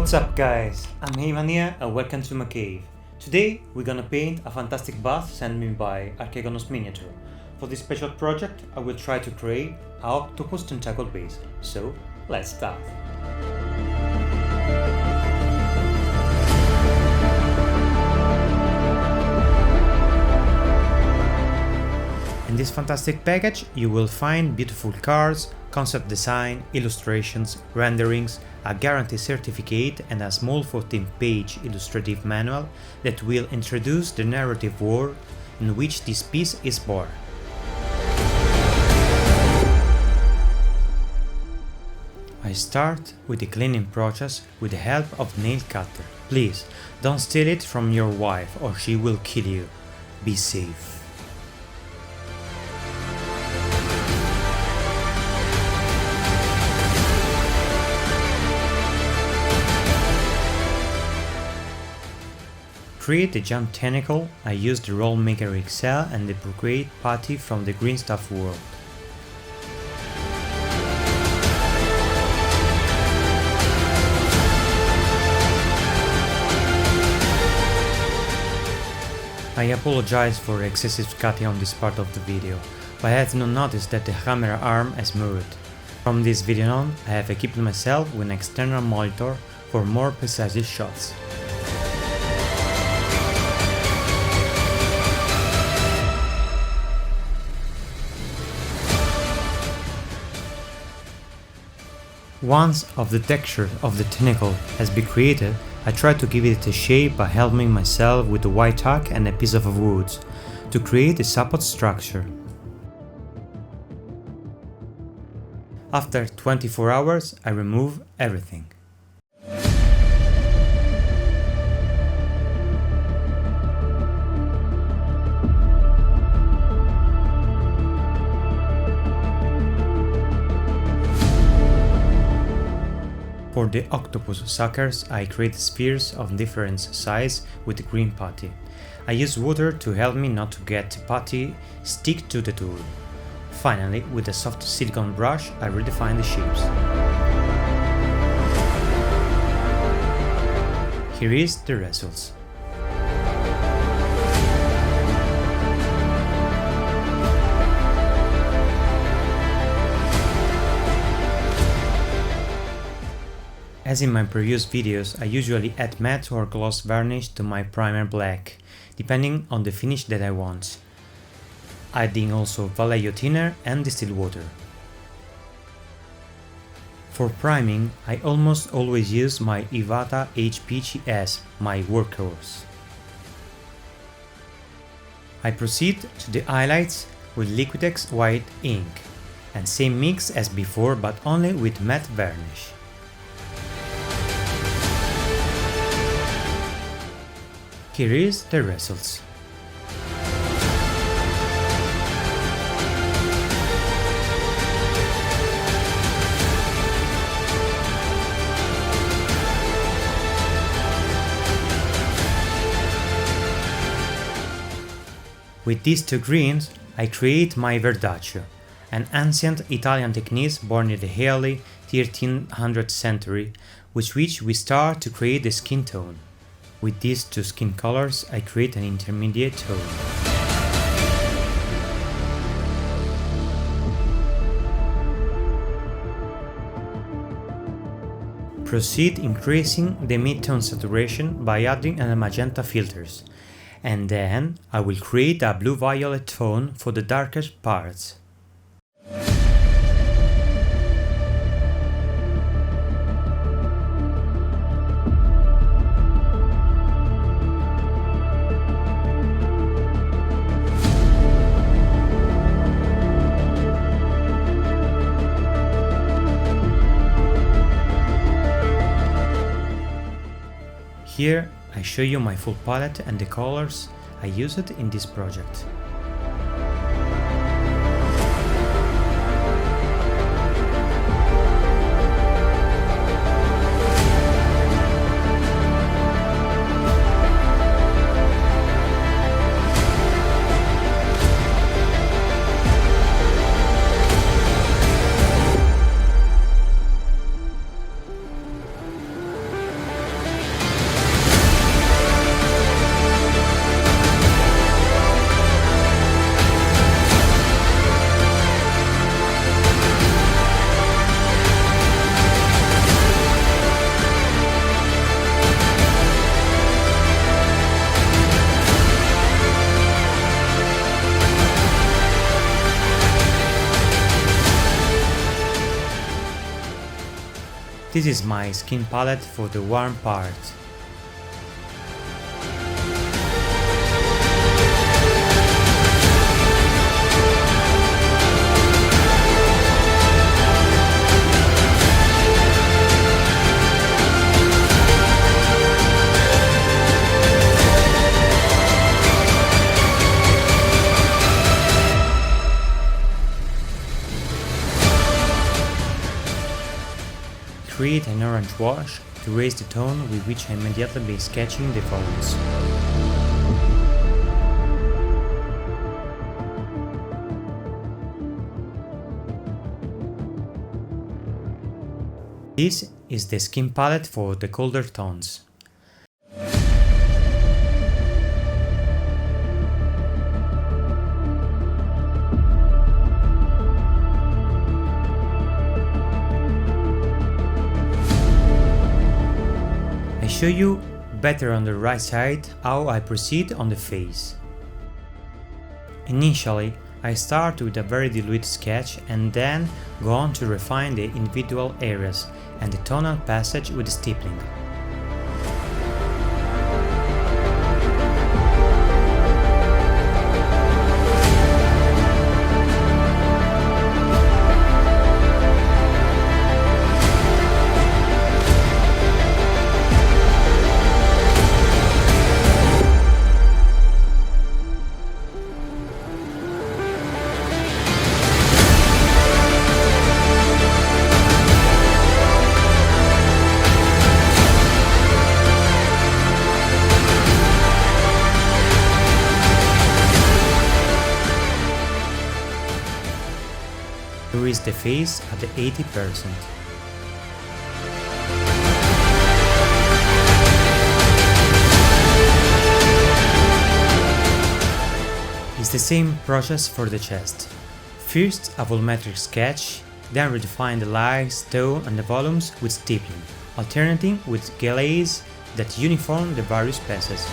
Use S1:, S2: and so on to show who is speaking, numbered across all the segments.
S1: What's up guys, I'm Ivan here and welcome to my cave. Today we're gonna paint a fantastic bath sent me by Arkegonos Miniature. For this special project I will try to create an octopus tentacle base, so let's start. In this fantastic package you will find beautiful cards, concept design, illustrations, renderings, a guarantee certificate and a small 14-page illustrative manual that will introduce the narrative world in which this piece is born. I start with the cleaning process with the help of nail cutter. Please don't steal it from your wife or she will kill you. Be safe. To create the jump tentacle, I used the Roll Maker XL and the Procreate Putty from the Green Stuff world. I apologize for excessive cutting on this part of the video, but I had not noticed that the camera arm has moved. From this video on, I have equipped myself with an external monitor for more precise shots. Once the texture of the tentacle has been created, I try to give it a shape by helping myself with a white tack and a piece of wood to create a support structure. After 24 hours, I remove everything. For the octopus suckers, I create spheres of different size with the green putty. I use water to help me not to get the putty stick to the tool. Finally, with a soft silicone brush, I redefine the shapes. Here is the results. As in my previous videos, I usually add matte or gloss varnish to my primer black, depending on the finish that I want, adding also Vallejo thinner and distilled water. For priming, I almost always use my Iwata HPGS, my workhorse. I proceed to the highlights with Liquitex white ink, and same mix as before but only with matte varnish. Here is the results. With these two greens, I create my Verdaccio, an ancient Italian technique born in the early 1300th century, with which we start to create the skin tone. With these two skin colors, I create an intermediate tone. Proceed increasing the mid-tone saturation by adding a magenta filters, and then I will create a blue-violet tone for the darkest parts. Here I show you my full palette and the colors I used in this project. This is my skin palette for the warm part. Create an orange wash to raise the tone with which I immediately be sketching the folds. This is the skin palette for the colder tones. I show you better on the right side how I proceed on the face. Initially, I start with a very diluted sketch and then go on to refine the individual areas and the tonal passage with stippling. Here is the face at the 80%. It's the same process for the chest. First a volumetric sketch, then redefine the lights, tone and the volumes with stippling, alternating with glaze that uniform the various passes.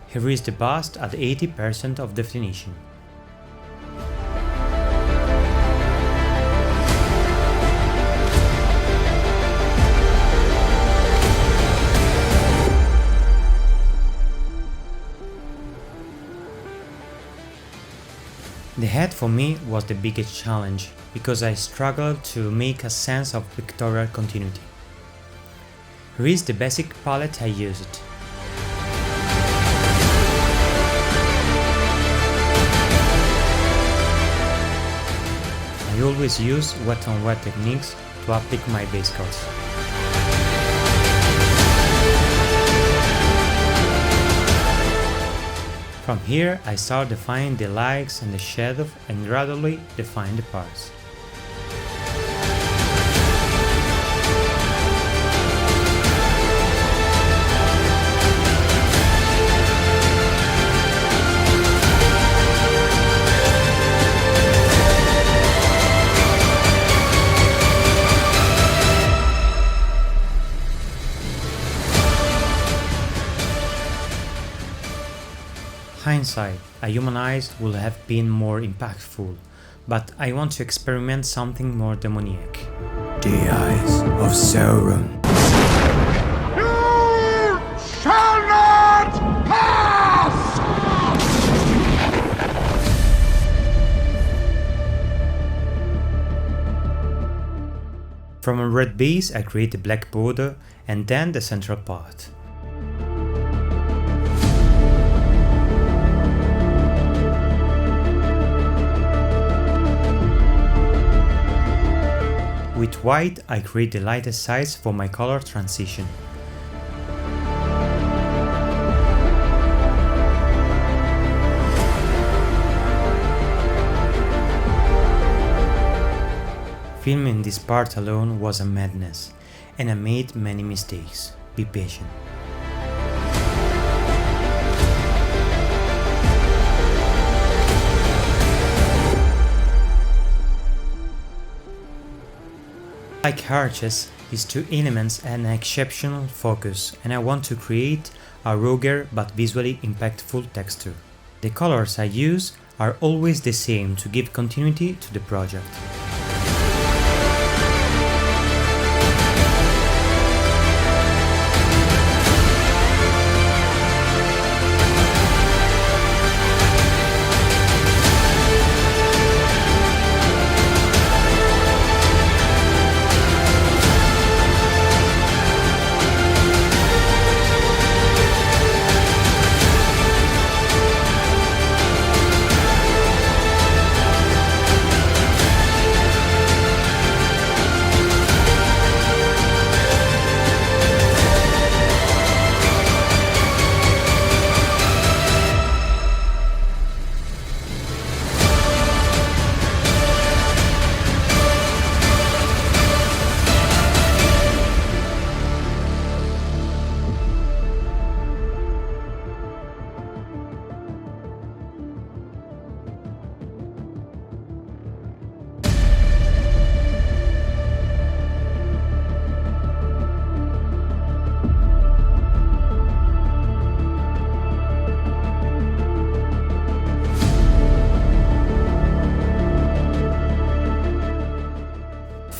S1: Here is the bust at 80% of definition. The head for me was the biggest challenge, because I struggled to make a sense of pictorial continuity. Here is the basic palette I used. I always use wet-on-wet techniques to apply my base coats. From here I start defining the lights and the shadow and gradually define the parts. Hindsight, a human eyes would have been more impactful, but I want to experiment something more demoniac.
S2: The eyes of Sauron.
S3: You shall not pass!
S1: From a red base I create a black border and then the central part. With white I create the lightest size for my color transition. Filming this part alone was a madness, and I made many mistakes. Be patient. Like arches, these two elements had an exceptional focus, and I want to create a rugged but visually impactful texture. The colors I use are always the same to give continuity to the project.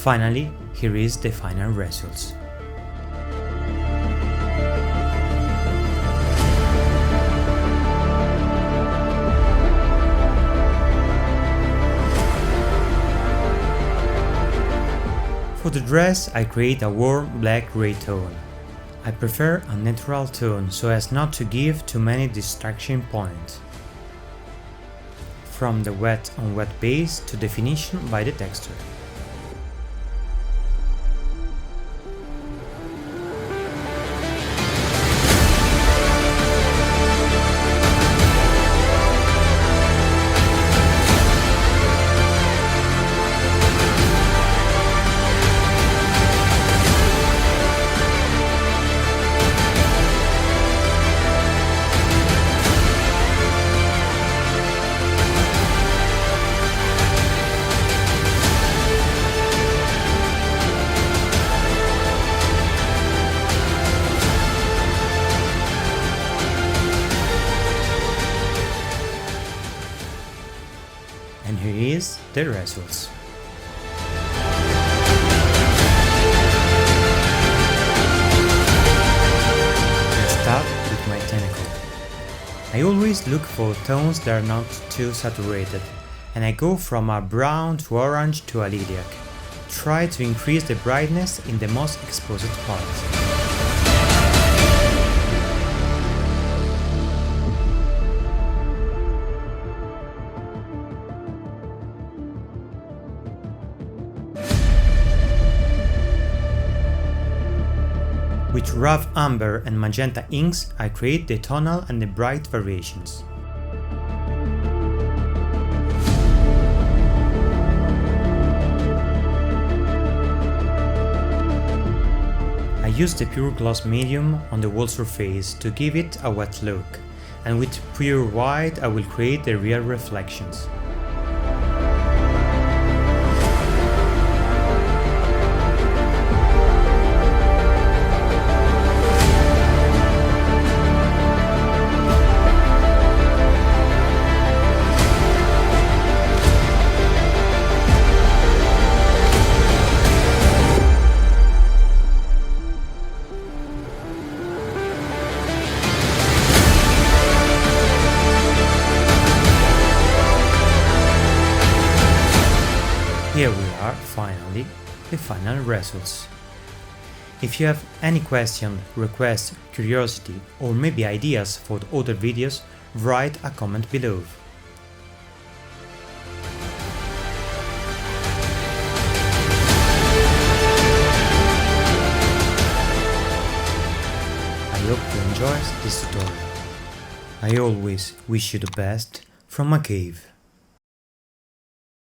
S1: Finally, here is the final results. For the dress, I create a warm black-gray tone. I prefer a natural tone so as not to give too many distraction points. From the wet on wet base to definition by the texture. And here is the results. Let's start with my tentacle. I always look for tones that are not too saturated, and I go from a brown to orange to a lilac. Try to increase the brightness in the most exposed parts. With rough amber and magenta inks, I create the tonal and the bright variations. I use the pure gloss medium on the wall surface to give it a wet look, and with pure white I will create the real reflections. Here we are, finally. the final results. If you have any question, request, curiosity, or maybe ideas for other videos, write a comment below. I hope you enjoyed this tutorial. I always wish you the best from a cave.